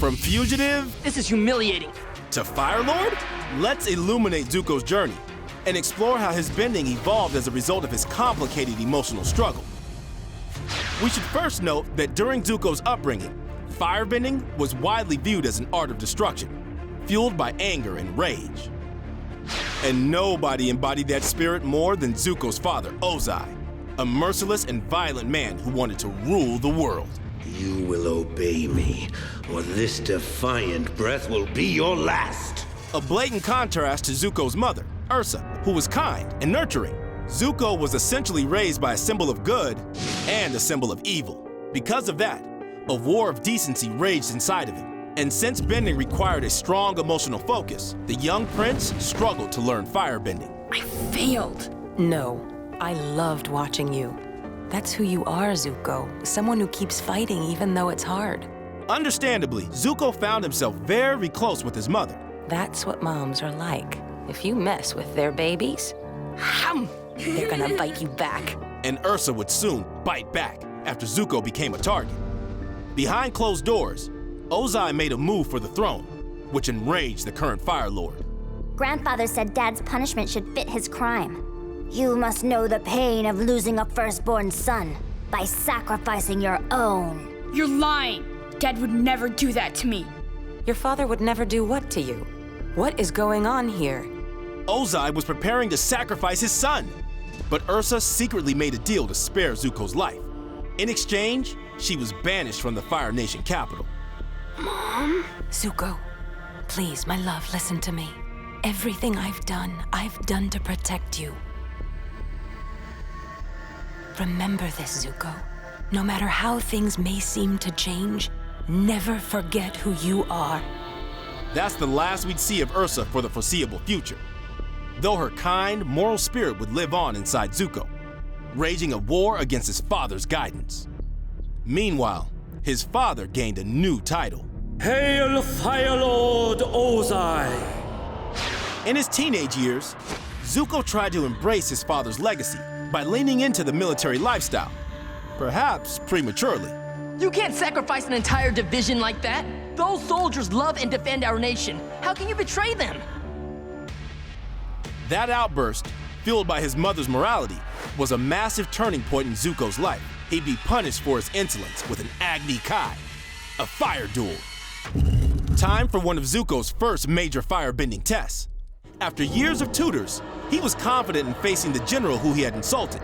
From fugitive This is humiliating. to Fire Lord, let's illuminate Zuko's journey and explore how his bending evolved as a result of his complicated emotional struggle. We should first note that during Zuko's upbringing, firebending was widely viewed as an art of destruction, fueled by anger and rage. And nobody embodied that spirit more than Zuko's father, Ozai, a merciless and violent man who wanted to rule the world. You will obey me, or this defiant breath will be your last. A blatant contrast to Zuko's mother, Ursa, who was kind and nurturing. Zuko was essentially raised by a symbol of good and a symbol of evil. Because of that, a war of decency raged inside of him. And since bending required a strong emotional focus, the young prince struggled to learn firebending. I failed. No, I loved watching you. That's who you are, Zuko. Someone who keeps fighting even though it's hard. Understandably, Zuko found himself very close with his mother. That's what moms are like. If you mess with their babies, they're gonna bite you back. And Ursa would soon bite back after Zuko became a target. Behind closed doors, Ozai made a move for the throne, which enraged the current Fire Lord. Grandfather said Dad's punishment should fit his crime. You must know the pain of losing a firstborn son by sacrificing your own. You're lying. Dad would never do that to me. Your father would never do what to you? What is going on here? Ozai was preparing to sacrifice his son, but Ursa secretly made a deal to spare Zuko's life. In exchange, she was banished from the Fire Nation capital. Mom? Zuko, please, my love, listen to me. Everything I've done to protect you. Remember this, Zuko. No matter how things may seem to change, never forget who you are. That's the last we'd see of Ursa for the foreseeable future. Though her kind, moral spirit would live on inside Zuko, raging a war against his father's guidance. Meanwhile, his father gained a new title. Hail Fire Lord Ozai! In his teenage years, Zuko tried to embrace his father's legacy by leaning into the military lifestyle, perhaps prematurely. You can't sacrifice an entire division like that. Those soldiers love and defend our nation. How can you betray them? That outburst, fueled by his mother's morality, was a massive turning point in Zuko's life. He'd be punished for his insolence with an Agni Kai, a fire duel. Time for one of Zuko's first major firebending tests. After years of tutors, he was confident in facing the general who he had insulted.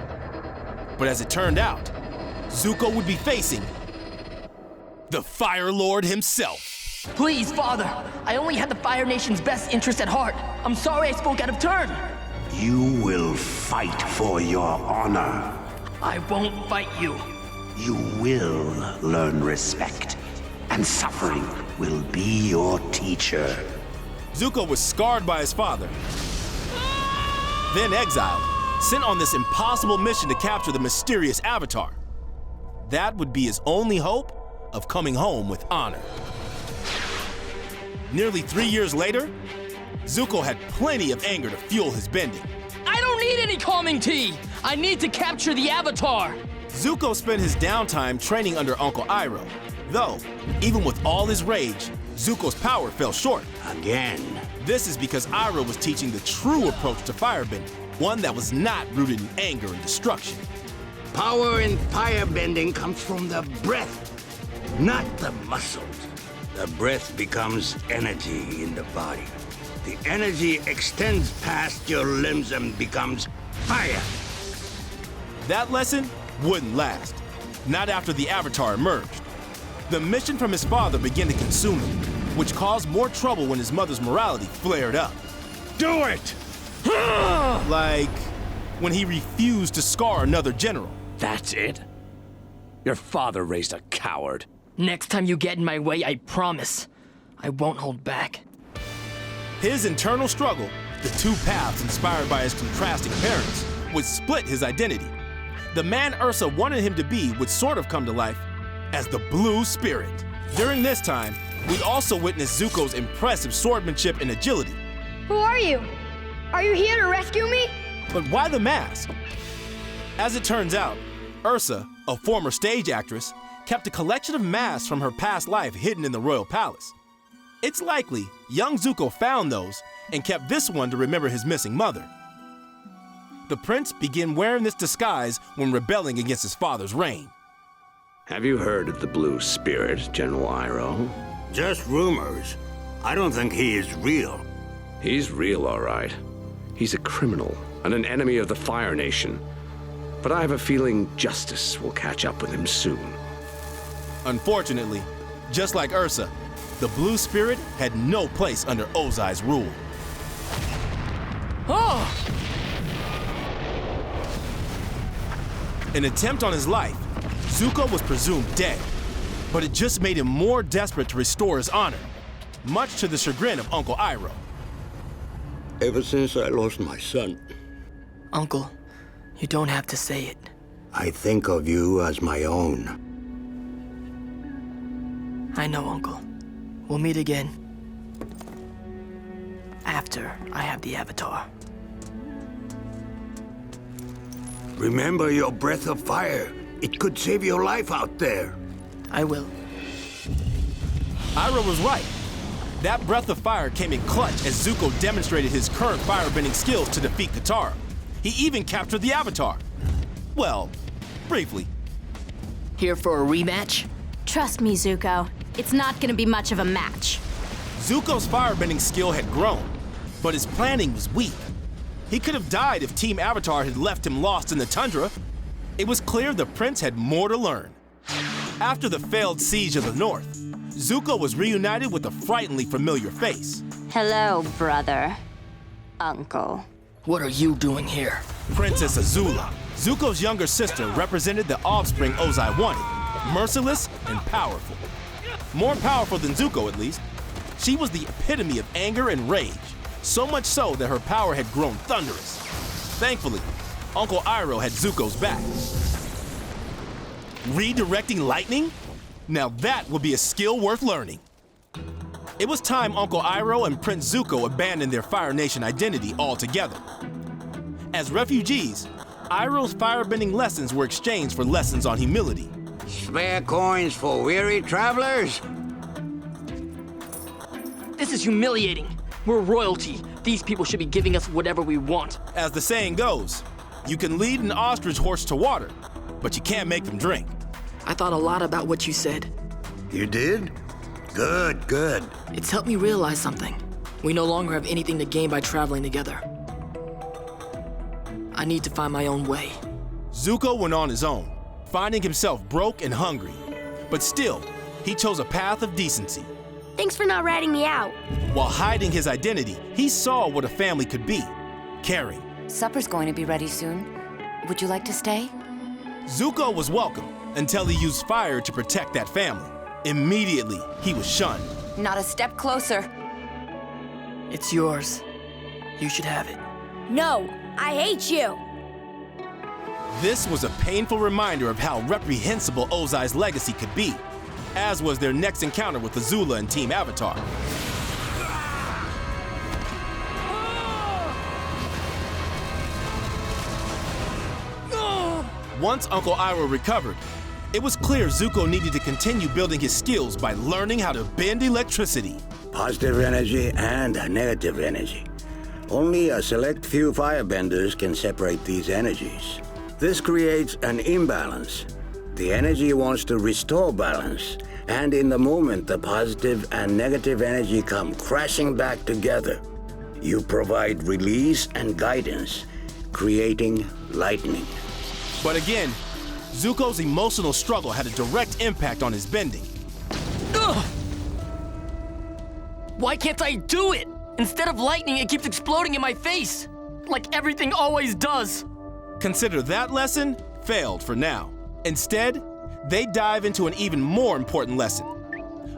But as it turned out, Zuko would be facing the Fire Lord himself. Please, Father. I only had the Fire Nation's best interest at heart. I'm sorry I spoke out of turn. You will fight for your honor. I won't fight you. You will learn respect, and suffering will be your teacher. Zuko was scarred by his father, then exiled, sent on this impossible mission to capture the mysterious Avatar. That would be his only hope of coming home with honor. Nearly 3 years later, Zuko had plenty of anger to fuel his bending. I don't need any calming tea. I need to capture the Avatar. Zuko spent his downtime training under Uncle Iroh. Though, even with all his rage, Zuko's power fell short. Again. This is because Iroh was teaching the true approach to firebending, one that was not rooted in anger and destruction. Power in firebending comes from the breath, not the muscles. The breath becomes energy in the body. The energy extends past your limbs and becomes fire. That lesson wouldn't last, not after the Avatar emerged. The mission from his father began to consume him, which caused more trouble when his mother's morality flared up. Do it! Like when he refused to scar another general. That's it? Your father raised a coward. Next time you get in my way, I promise, I won't hold back. His internal struggle, the two paths inspired by his contrasting parents, would split his identity. The man Ursa wanted him to be would sort of come to life as the Blue Spirit. During this time, we'd also witness Zuko's impressive swordsmanship and agility. Who are you? Are you here to rescue me? But why the mask? As it turns out, Ursa, a former stage actress, kept a collection of masks from her past life hidden in the royal palace. It's likely young Zuko found those and kept this one to remember his missing mother. The prince began wearing this disguise when rebelling against his father's reign. Have you heard of the Blue Spirit, General Iroh? Just rumors. I don't think he is real. He's real, all right. He's a criminal and an enemy of the Fire Nation. But I have a feeling justice will catch up with him soon. Unfortunately, just like Ursa, the Blue Spirit had no place under Ozai's rule. Oh! An attempt on his life, Zuko was presumed dead, but it just made him more desperate to restore his honor, much to the chagrin of Uncle Iroh. Ever since I lost my son, Uncle, you don't have to say it. I think of you as my own. I know, Uncle. We'll meet again. After I have the Avatar. Remember your breath of fire. It could save your life out there. I will. Iroh was right. That breath of fire came in clutch as Zuko demonstrated his current firebending skills to defeat Katara. He even captured the Avatar. Well, briefly. Here for a rematch? Trust me, Zuko. It's not gonna be much of a match. Zuko's firebending skill had grown, but his planning was weak. He could have died if Team Avatar had left him lost in the tundra. It was clear the prince had more to learn. After the failed siege of the North, Zuko was reunited with a frighteningly familiar face. Hello, brother. Uncle. What are you doing here? Princess Azula, Zuko's younger sister, represented the offspring Ozai wanted, merciless and powerful. More powerful than Zuko, at least. She was the epitome of anger and rage, so much so that her power had grown thunderous. Thankfully, Uncle Iroh had Zuko's back. Redirecting lightning? Now that would be a skill worth learning. It was time Uncle Iroh and Prince Zuko abandoned their Fire Nation identity altogether. As refugees, Iroh's firebending lessons were exchanged for lessons on humility. Spare coins for weary travelers? This is humiliating. We're royalty. These people should be giving us whatever we want. As the saying goes, you can lead an ostrich horse to water, but you can't make them drink. I thought a lot about what you said. You did? Good, good. It's helped me realize something. We no longer have anything to gain by traveling together. I need to find my own way. Zuko went on his own, finding himself broke and hungry. But still, he chose a path of decency. Thanks for not ratting me out. While hiding his identity, he saw what a family could be, caring. Supper's going to be ready soon. Would you like to stay? Zuko was welcome until he used fire to protect that family. Immediately, he was shunned. Not a step closer. It's yours. You should have it. No, I hate you. This was a painful reminder of how reprehensible Ozai's legacy could be, as was their next encounter with Azula and Team Avatar. Once Uncle Iroh recovered, it was clear Zuko needed to continue building his skills by learning how to bend electricity. Positive energy and negative energy. Only a select few firebenders can separate these energies. This creates an imbalance. The energy wants to restore balance, and in the moment the positive and negative energy come crashing back together. You provide release and guidance, creating lightning. But again, Zuko's emotional struggle had a direct impact on his bending. Ugh! Why can't I do it? Instead of lightning, it keeps exploding in my face, like everything always does. Consider that lesson failed for now. Instead, they dive into an even more important lesson.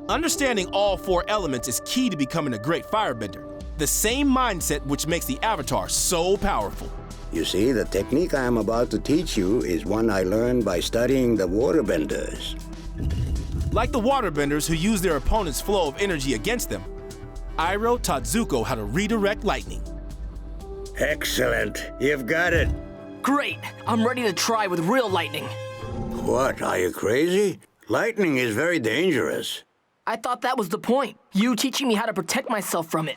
Understanding all four elements is key to becoming a great firebender. The same mindset which makes the Avatar so powerful. You see, the technique I am about to teach you is one I learned by studying the waterbenders. Like the waterbenders who use their opponent's flow of energy against them, Iroh taught Zuko how to redirect lightning. Excellent. You've got it. Great. I'm ready to try with real lightning. What, are you crazy? Lightning is very dangerous. I thought that was the point. You teaching me how to protect myself from it.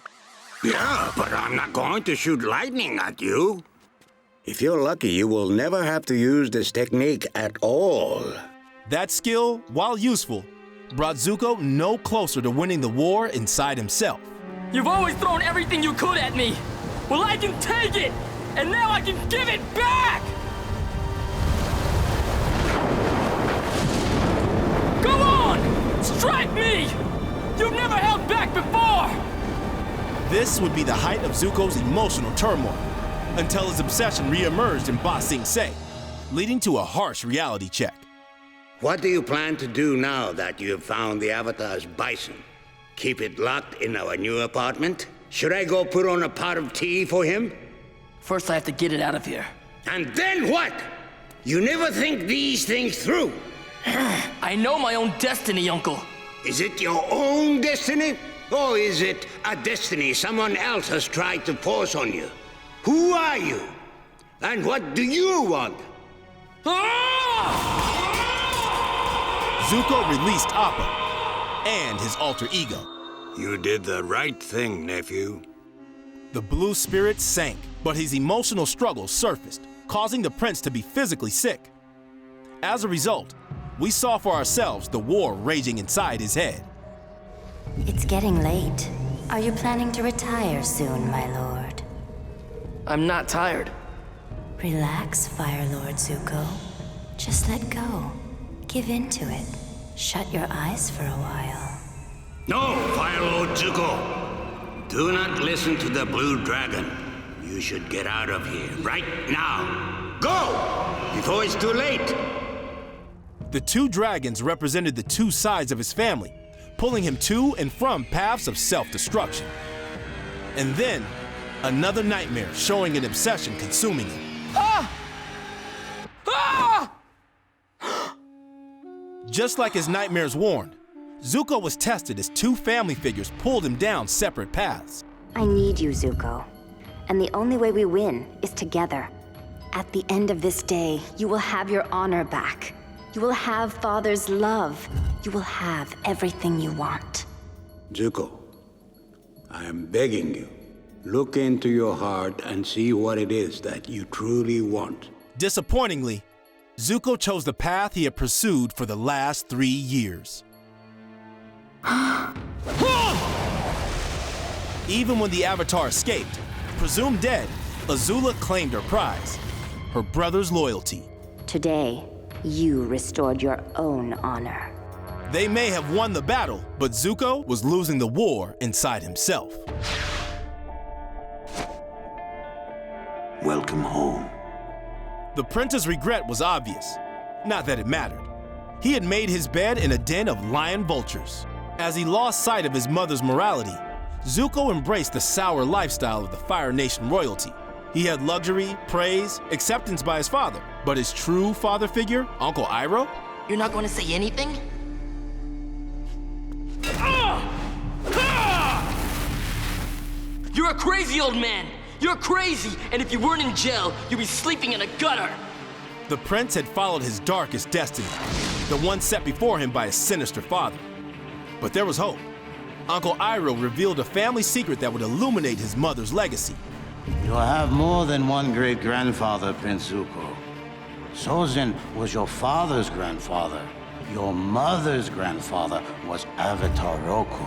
Yeah, but I'm not going to shoot lightning at you. If you're lucky, you will never have to use this technique at all. That skill, while useful, brought Zuko no closer to winning the war inside himself. You've always thrown everything you could at me. Well, I can take it, and now I can give it back! Go on! Strike me! You've never held back before! This would be the height of Zuko's emotional turmoil, until his obsession re-emerged in Ba Sing Se, leading to a harsh reality check. What do you plan to do now that you have found the Avatar's bison? Keep it locked in our new apartment? Should I go put on a pot of tea for him? First, I have to get it out of here. And then what? You never think these things through. I know my own destiny, Uncle. Is it your own destiny? Or is it a destiny someone else has tried to force on you? Who are you? And what do you want? Zuko released Appa and his alter ego. You did the right thing, nephew. The blue spirit sank, but his emotional struggles surfaced, causing the prince to be physically sick. As a result, we saw for ourselves the war raging inside his head. It's getting late. Are you planning to retire soon, my lord? I'm not tired. Relax, Fire Lord Zuko. Just let go. Give in to it. Shut your eyes for a while. No, Fire Lord Zuko. Do not listen to the Blue Dragon. You should get out of here right now. Go! Before it's too late. The two dragons represented the two sides of his family, pulling him to and from paths of self-destruction. And then, another nightmare showing an obsession consuming him. Ah! Ah! Just like his nightmares warned, Zuko was tested as two family figures pulled him down separate paths. I need you, Zuko. And the only way we win is together. At the end of this day, you will have your honor back. You will have Father's love. You will have everything you want. Zuko, I am begging you. Look into your heart and see what it is that you truly want. Disappointingly, Zuko chose the path he had pursued for the last 3 years. Even when the Avatar escaped, presumed dead, Azula claimed her prize, her brother's loyalty. Today, you restored your own honor. They may have won the battle, but Zuko was losing the war inside himself. Welcome home. The prince's regret was obvious. Not that it mattered. He had made his bed in a den of lion vultures. As he lost sight of his mother's morality, Zuko embraced the sour lifestyle of the Fire Nation royalty. He had luxury, praise, acceptance by his father. But his true father figure, Uncle Iroh? You're not going to say anything? You're a crazy old man! You're crazy! And if you weren't in jail, you'd be sleeping in a gutter! The prince had followed his darkest destiny, the one set before him by his sinister father. But there was hope. Uncle Iroh revealed a family secret that would illuminate his mother's legacy. You have more than one great-grandfather, Prince Zuko. Sozin was your father's grandfather. Your mother's grandfather was Avatar Roku.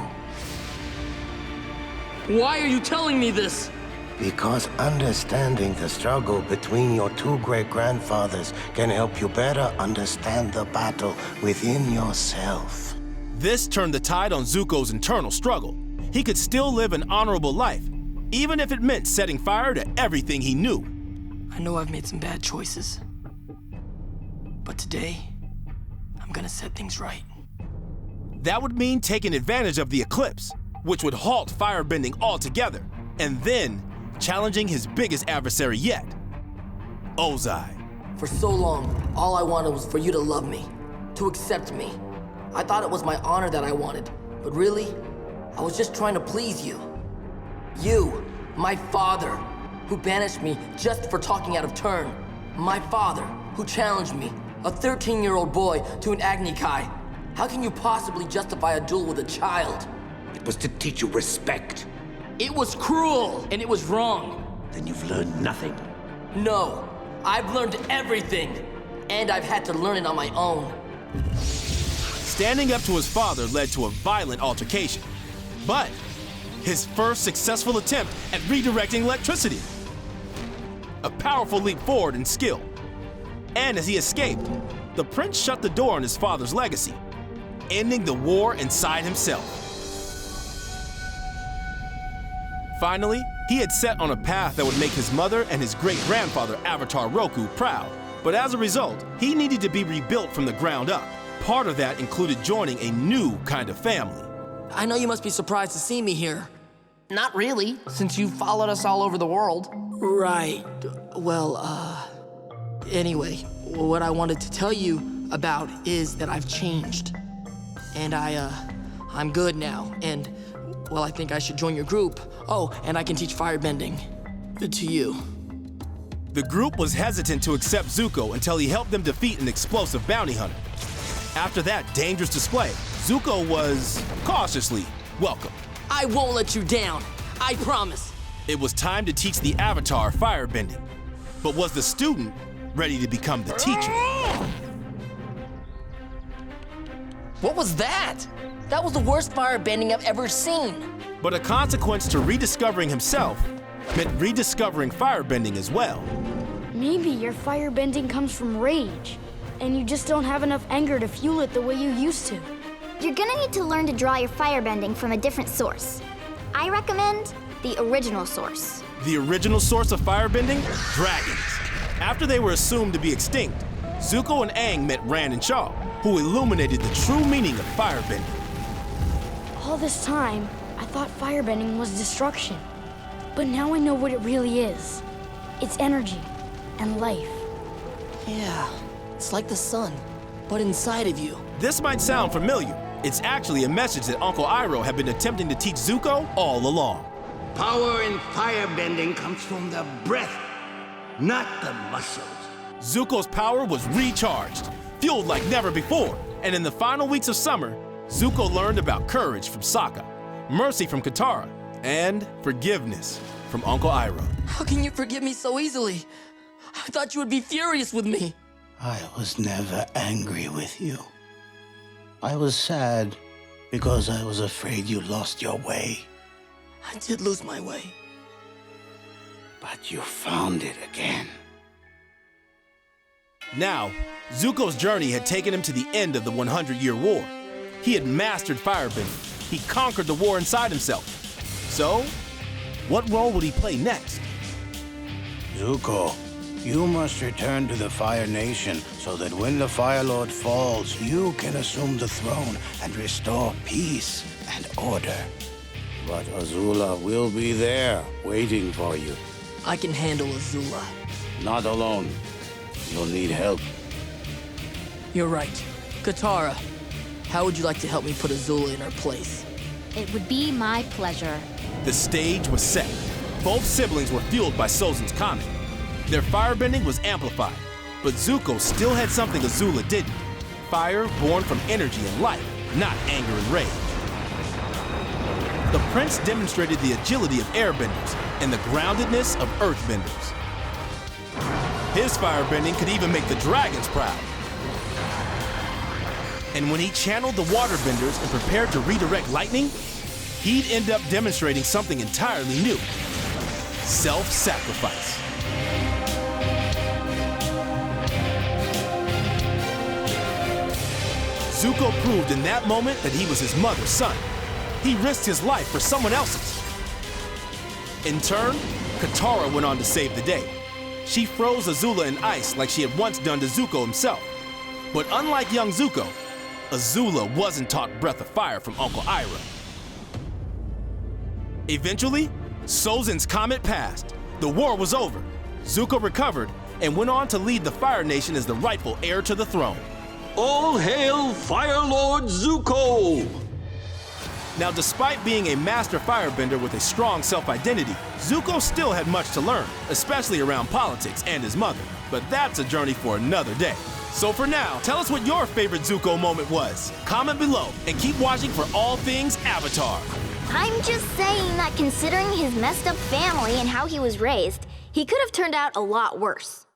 Why are you telling me this? Because understanding the struggle between your two great-grandfathers can help you better understand the battle within yourself. This turned the tide on Zuko's internal struggle. He could still live an honorable life, even if it meant setting fire to everything he knew. I know I've made some bad choices. But today, I'm gonna set things right. That would mean taking advantage of the eclipse, which would halt firebending altogether, and then challenging his biggest adversary yet, Ozai. For so long, all I wanted was for you to love me, to accept me. I thought it was my honor that I wanted, but really, I was just trying to please you. You, my father, who banished me just for talking out of turn. My father, who challenged me, a 13-year-old boy, to an Agni Kai. How can you possibly justify a duel with a child? It was to teach you respect. It was cruel, and it was wrong. Then you've learned nothing. No, I've learned everything, and I've had to learn it on my own. Standing up to his father led to a violent altercation, but his first successful attempt at redirecting electricity. A powerful leap forward in skill. And as he escaped, the prince shut the door on his father's legacy, ending the war inside himself. Finally, he had set on a path that would make his mother and his great-grandfather Avatar Roku proud. But as a result, he needed to be rebuilt from the ground up. Part of that included joining a new kind of family. I know you must be surprised to see me here. Not really, since you followed us all over the world. Right. Well, anyway, what I wanted to tell you about is that I've changed. And I'm good now, and, well, I think I should join your group. Oh, and I can teach firebending. To you. The group was hesitant to accept Zuko until he helped them defeat an explosive bounty hunter. After that dangerous display, Zuko was cautiously welcome. I won't let you down. I promise. It was time to teach the Avatar firebending. But was the student ready to become the teacher? What was that? That was the worst firebending I've ever seen. But a consequence to rediscovering himself meant rediscovering firebending as well. Maybe your firebending comes from rage, and you just don't have enough anger to fuel it the way you used to. You're gonna need to learn to draw your firebending from a different source. I recommend the original source. The original source of firebending? Dragons. After they were assumed to be extinct, Zuko and Aang met Rand and Shaw, who illuminated the true meaning of firebending. All this time, I thought firebending was destruction. But now I know what it really is. It's energy and life. Yeah, it's like the sun, but inside of you. This might sound familiar. It's actually a message that Uncle Iroh had been attempting to teach Zuko all along. Power in firebending comes from the breath, not the muscles. Zuko's power was recharged, fueled like never before. And in the final weeks of summer, Zuko learned about courage from Sokka, mercy from Katara, and forgiveness from Uncle Iroh. How can you forgive me so easily? I thought you would be furious with me. I was never angry with you. I was sad because I was afraid you lost your way. I did lose my way. But you found it again. Now, Zuko's journey had taken him to the end of the 100-Year War. He had mastered firebending. He conquered the war inside himself. So, what role would he play next? Zuko, you must return to the Fire Nation so that when the Fire Lord falls, you can assume the throne and restore peace and order. But Azula will be there, waiting for you. I can handle Azula. Not alone. You'll need help. You're right. Katara, how would you like to help me put Azula in her place? It would be my pleasure. The stage was set. Both siblings were fueled by Sozin's comet. Their firebending was amplified, but Zuko still had something Azula didn't. Fire born from energy and life, not anger and rage. The prince demonstrated the agility of airbenders and the groundedness of earthbenders. His firebending could even make the dragons proud. And when he channeled the waterbenders and prepared to redirect lightning, he'd end up demonstrating something entirely new: self-sacrifice. Zuko proved in that moment that he was his mother's son. He risked his life for someone else's. In turn, Katara went on to save the day. She froze Azula in ice like she had once done to Zuko himself. But unlike young Zuko, Azula wasn't taught Breath of Fire from Uncle Iroh. Eventually, Sozin's comet passed. The war was over. Zuko recovered and went on to lead the Fire Nation as the rightful heir to the throne. All hail Fire Lord Zuko! Now, despite being a master firebender with a strong self-identity, Zuko still had much to learn, especially around politics and his mother. But that's a journey for another day. So for now, tell us what your favorite Zuko moment was. Comment below and keep watching for all things Avatar. I'm just saying that considering his messed up family and how he was raised, he could have turned out a lot worse.